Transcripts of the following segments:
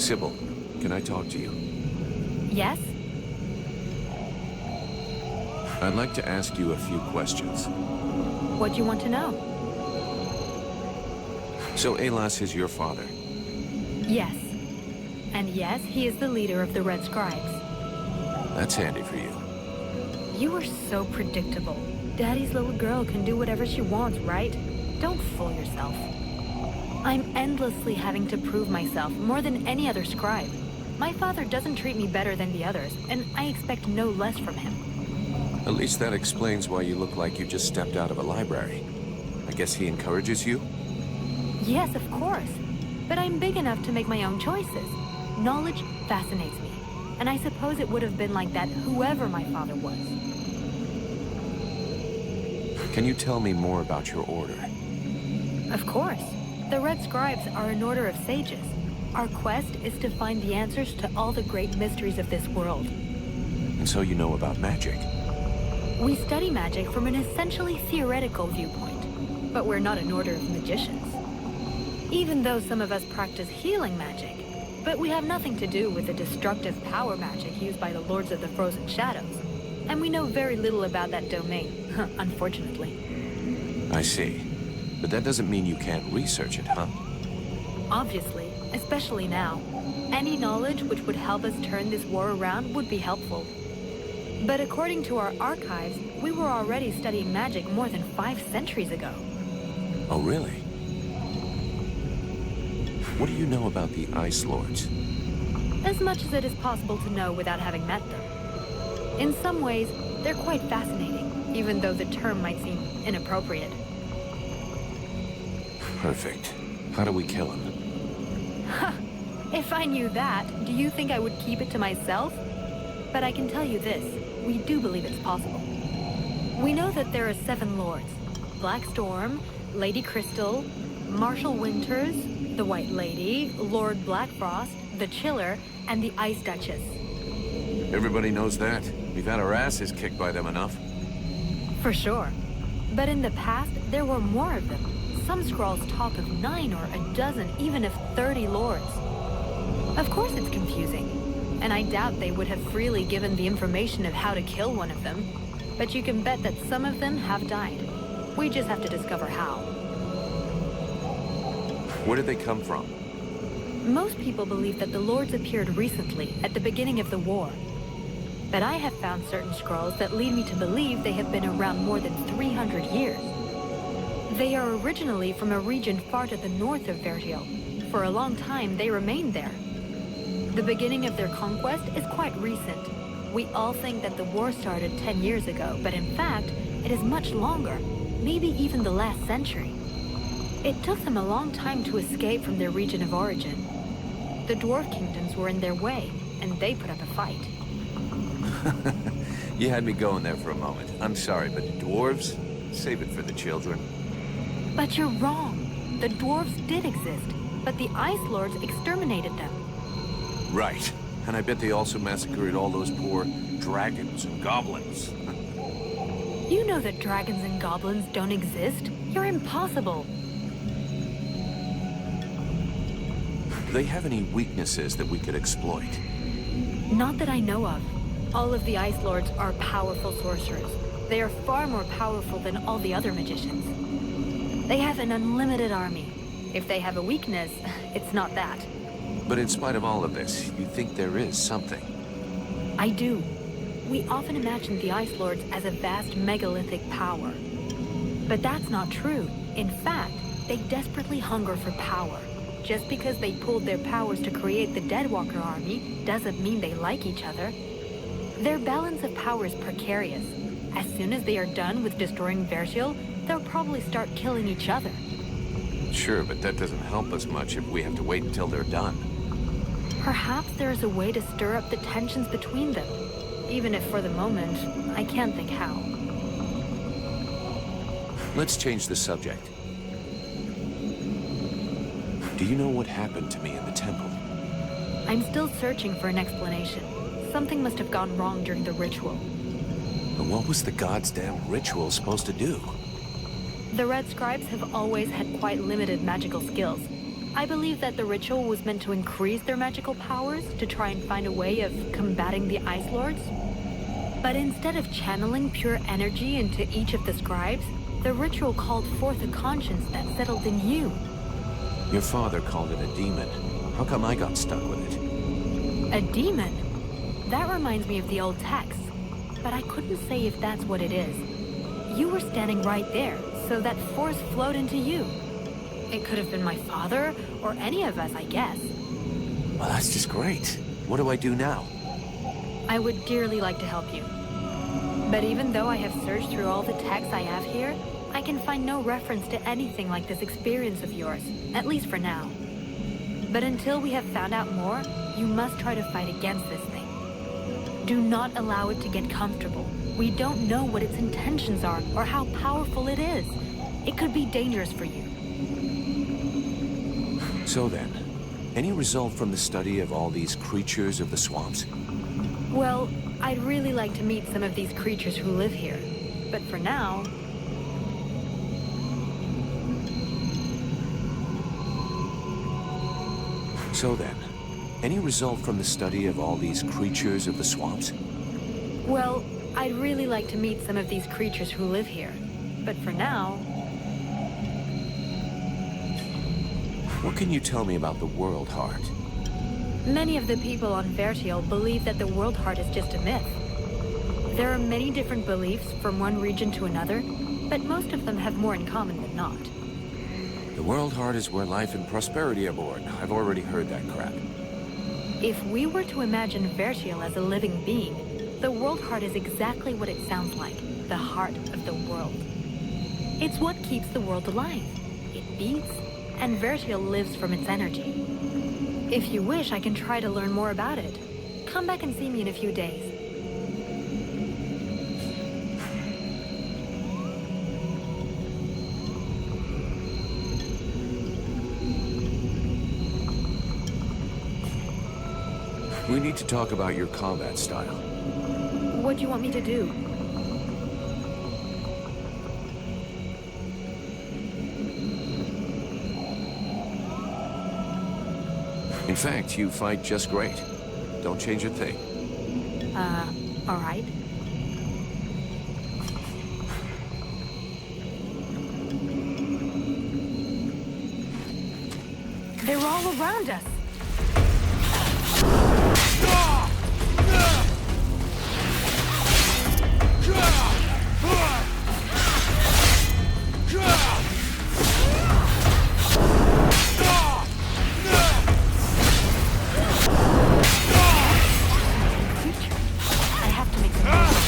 Sybil, can I talk to you? Yes? I'd like to ask you a few questions. What do you want to know? So Alas is your father? Yes. And yes, he is the leader of the Red Scribes. That's handy for you. You are so predictable. Daddy's little girl can do whatever she wants, right? Don't fool yourself. I'm endlessly having to prove myself more than any other scribe. My father doesn't treat me better than the others, and I expect no less from him. At least that explains why you look like you just stepped out of a library. I guess he encourages you? Yes, of course. But I'm big enough to make my own choices. Knowledge fascinates me. And I suppose it would have been like that whoever my father was. Can you tell me more about your order? Of course. The Red Scribes are an order of sages. Our quest is to find the answers to all the great mysteries of this world. And so you know about magic? We study magic from an essentially theoretical viewpoint, but we're not an order of magicians. Even though some of us practice healing magic, but we have nothing to do with the destructive power magic used by the Lords of the Frozen Shadows, and we know very little about that domain, unfortunately. I see. But that doesn't mean you can't research it, huh? Obviously, especially now. Any knowledge which would help us turn this war around would be helpful. But according to our archives, we were already studying magic more than 5 centuries ago. Oh, really? What do you know about the Ice Lords? As much as it is possible to know without having met them. In some ways, they're quite fascinating, even though the term might seem inappropriate. Perfect. How do we kill him? If I knew that, do you think I would keep it to myself? But I can tell you this, we do believe it's possible. We know that there are 7 lords. Black Storm, Lady Crystal, Marshal Winters, the White Lady, Lord Blackfrost, the Chiller, and the Ice Duchess. Everybody knows that. We've had our asses kicked by them enough. For sure. But in the past, there were more of them. Some scrolls talk of 9 or a dozen, even of 30 lords. Of course it's confusing, and I doubt they would have freely given the information of how to kill one of them. But you can bet that some of them have died. We just have to discover how. Where did they come from? Most people believe that the lords appeared recently, at the beginning of the war. But I have found certain scrolls that lead me to believe they have been around more than 300 years. They are originally from a region far to the north of Vertiel. For a long time, they remained there. The beginning of their conquest is quite recent. We all think that the war started 10 years ago, but in fact, it is much longer, maybe even the last century. It took them a long time to escape from their region of origin. The dwarf kingdoms were in their way, and they put up a fight. You had me going there for a moment. I'm sorry, but dwarves? Save it for the children. But you're wrong. The dwarves did exist, but the Ice Lords exterminated them. Right. And I bet they also massacred all those poor dragons and goblins. You know that dragons and goblins don't exist. You're impossible. Do they have any weaknesses that we could exploit? Not that I know of. All of the Ice Lords are powerful sorcerers. They are far more powerful than all the other magicians. They have an unlimited army. If they have a weakness, it's not that. But in spite of all of this, you think there is something? I do. We often imagine the Ice Lords as a vast megalithic power. But that's not true. In fact, they desperately hunger for power. Just because they pooled their powers to create the Deadwalker army doesn't mean they like each other. Their balance of power is precarious. As soon as they are done with destroying Vertiel, they'll probably start killing each other. Sure, but that doesn't help us much if we have to wait until they're done. Perhaps there is a way to stir up the tensions between them. Even if for the moment, I can't think how. Let's change the subject. Do you know what happened to me in the temple? I'm still searching for an explanation. Something must have gone wrong during the ritual. But what was the god's damn ritual supposed to do? The Red Scribes have always had quite limited magical skills. I believe that the ritual was meant to increase their magical powers to try and find a way of combating the Ice Lords. But instead of channeling pure energy into each of the scribes, the ritual called forth a conscience that settled in you. Your father called it a demon. How come I got stuck with it? A demon? That reminds me of the old text, but I couldn't say if that's what it is. You were standing right there, so that force flowed into you. It could have been my father, or any of us, I guess. Well, that's just great. What do I do now? I would dearly like to help you. But even though I have searched through all the texts I have here, I can find no reference to anything like this experience of yours, at least for now. But until we have found out more, you must try to fight against this thing. Do not allow it to get comfortable. We don't know what its intentions are or how powerful it is. It could be dangerous for you. So then, any result from the study of all these creatures of the swamps? Well, I'd really like to meet some of these creatures who live here. But for now... So then, any result from the study of all these creatures of the swamps? Well, I'd really like to meet some of these creatures who live here. But for now... What can you tell me about the World Heart? Many of the people on Vertiel believe that the World Heart is just a myth. There are many different beliefs from one region to another, but most of them have more in common than not. The World Heart is where life and prosperity are born. I've already heard that crap. If we were to imagine Vertiel as a living being, the World Heart is exactly what it sounds like, the heart of the world. It's what keeps the world alive. It beats, and Vertiel lives from its energy. If you wish, I can try to learn more about it. Come back and see me in a few days. We need to talk about your combat style. What do you want me to do? In fact, you fight just great. Don't change a thing. All right. They're all around us. I have to make some moves.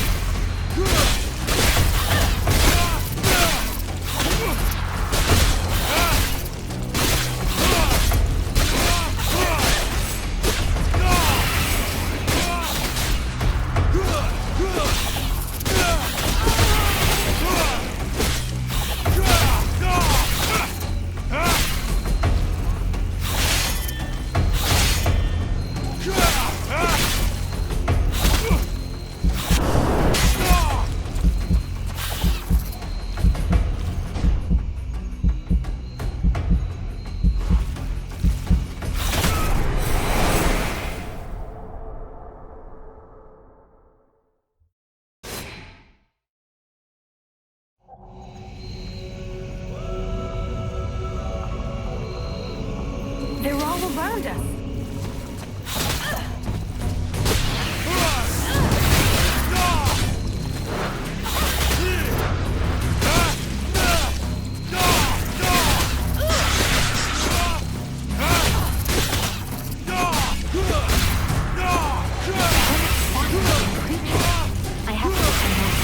They're all around us. I have to get some more.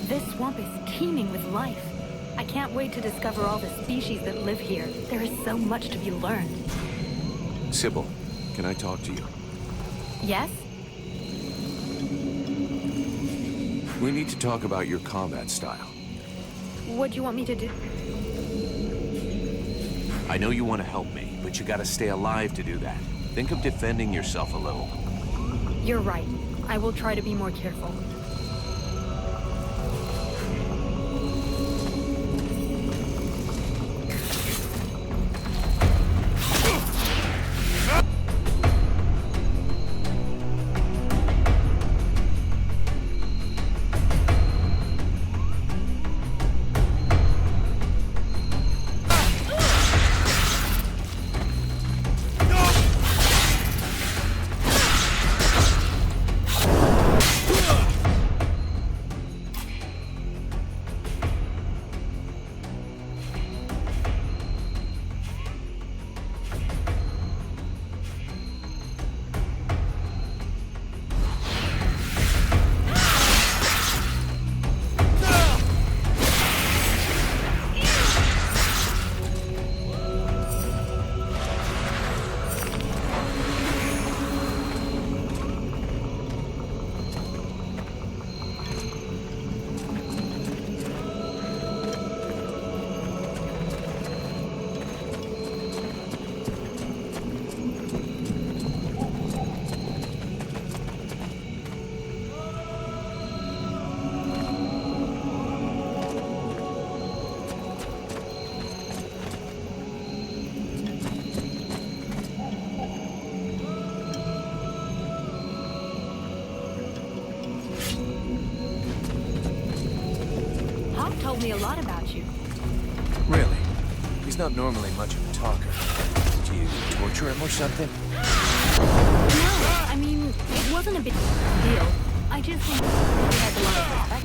This swamp is teeming with life. I can't wait to discover all the species that live here. There is so much to be learned. Sybil, can I talk to you? Yes? We need to talk about your combat style. What do you want me to do? I know you want to help me, but you gotta stay alive to do that. Think of defending yourself a little. You're right. I will try to be more careful. Told me a lot about you. Really? He's not normally much of a talker. Did you torture him or something? No, I mean, it wasn't a big deal. I just think he has a lot of respect.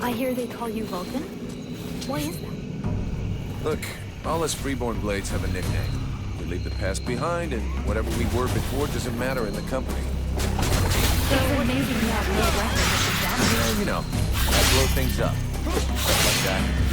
I hear they call you Vulcan. Why is that? Look, all us Freeborn Blades have a nickname. We leave the past behind, and whatever we were before doesn't matter in the company. So it's amazing you have no weapons of example. Yeah, you know, I blow things up. Stuff like that.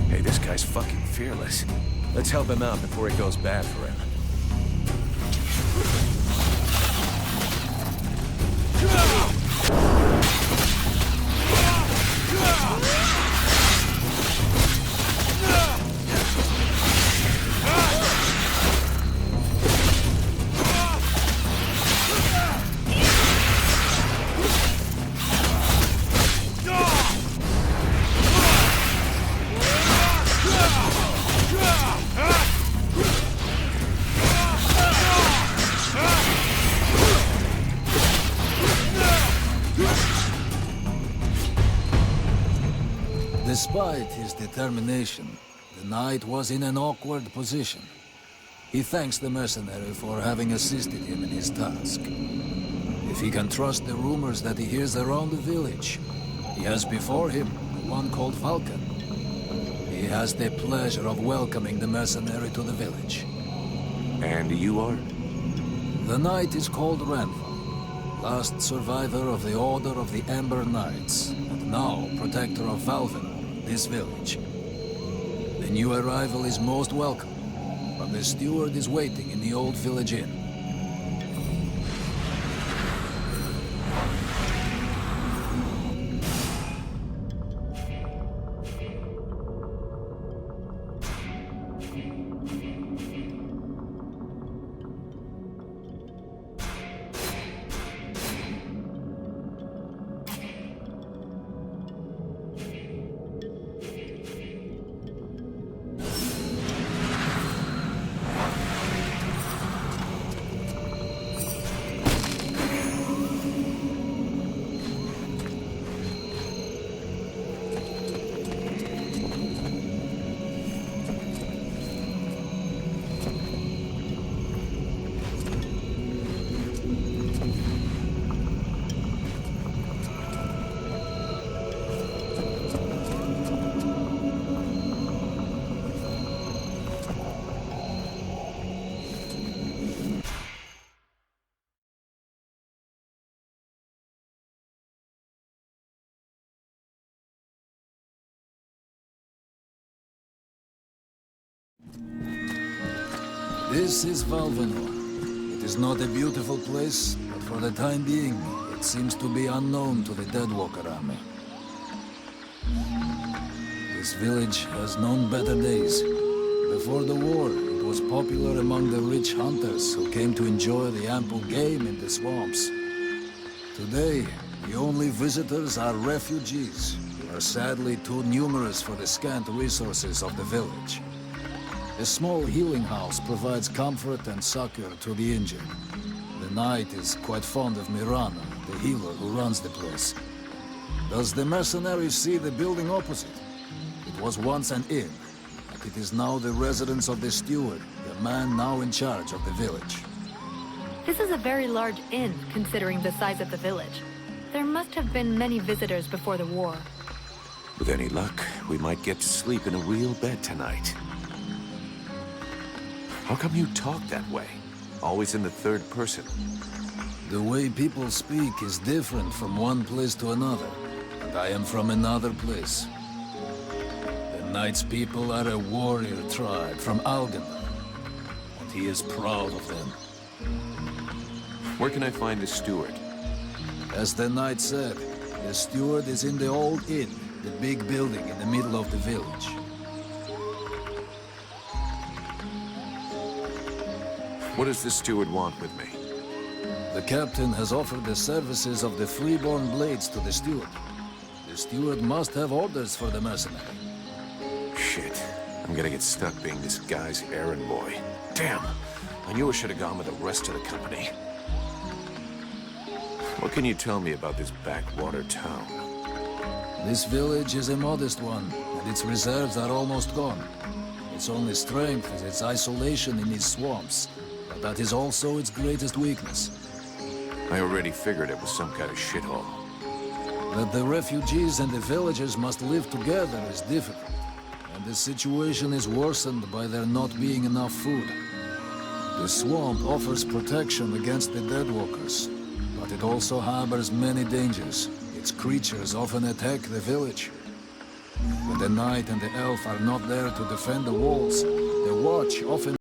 Hey, this guy's fucking fearless. Let's help him out before it goes bad for him. Despite his determination, the knight was in an awkward position. He thanks the mercenary for having assisted him in his task. If he can trust the rumors that he hears around the village, he has before him one called Vulcan. He has the pleasure of welcoming the mercenary to the village. And you are? The knight is called Ranval, last survivor of the Order of the Ember Knights, and now protector of Valvenor, this village. The new arrival is most welcome, but the steward is waiting in the old village inn. This is Valvenor. It is not a beautiful place, but for the time being, it seems to be unknown to the Deadwalker army. This village has known better days. Before the war, it was popular among the rich hunters who came to enjoy the ample game in the swamps. Today, the only visitors are refugees, who are sadly too numerous for the scant resources of the village. A small healing house provides comfort and succor to the injured. The knight is quite fond of Mirana, the healer who runs the place. Does the mercenary see the building opposite? It was once an inn, but it is now the residence of the steward, the man now in charge of the village. This is a very large inn, considering the size of the village. There must have been many visitors before the war. With any luck, we might get to sleep in a real bed tonight. How come you talk that way? Always in the third person. The way people speak is different from one place to another, and I am from another place. The Knight's people are a warrior tribe from Algendar, and he is proud of them. Where can I find the steward? As the Knight said, the steward is in the old inn, the big building in the middle of the village. What does the steward want with me? The captain has offered the services of the Freeborn Blades to the steward. The steward must have orders for the mercenary. Shit. I'm gonna get stuck being this guy's errand boy. Damn! I knew I should have gone with the rest of the company. What can you tell me about this backwater town? This village is a modest one, and its reserves are almost gone. Its only strength is its isolation in these swamps, but that is also its greatest weakness. I already figured it was some kind of shithole. That the refugees and the villagers must live together is difficult, and the situation is worsened by there not being enough food. The swamp offers protection against the Deadwalkers, but it also harbors many dangers. Its creatures often attack the village. When the Knight and the Elf are not there to defend the walls, the Watch often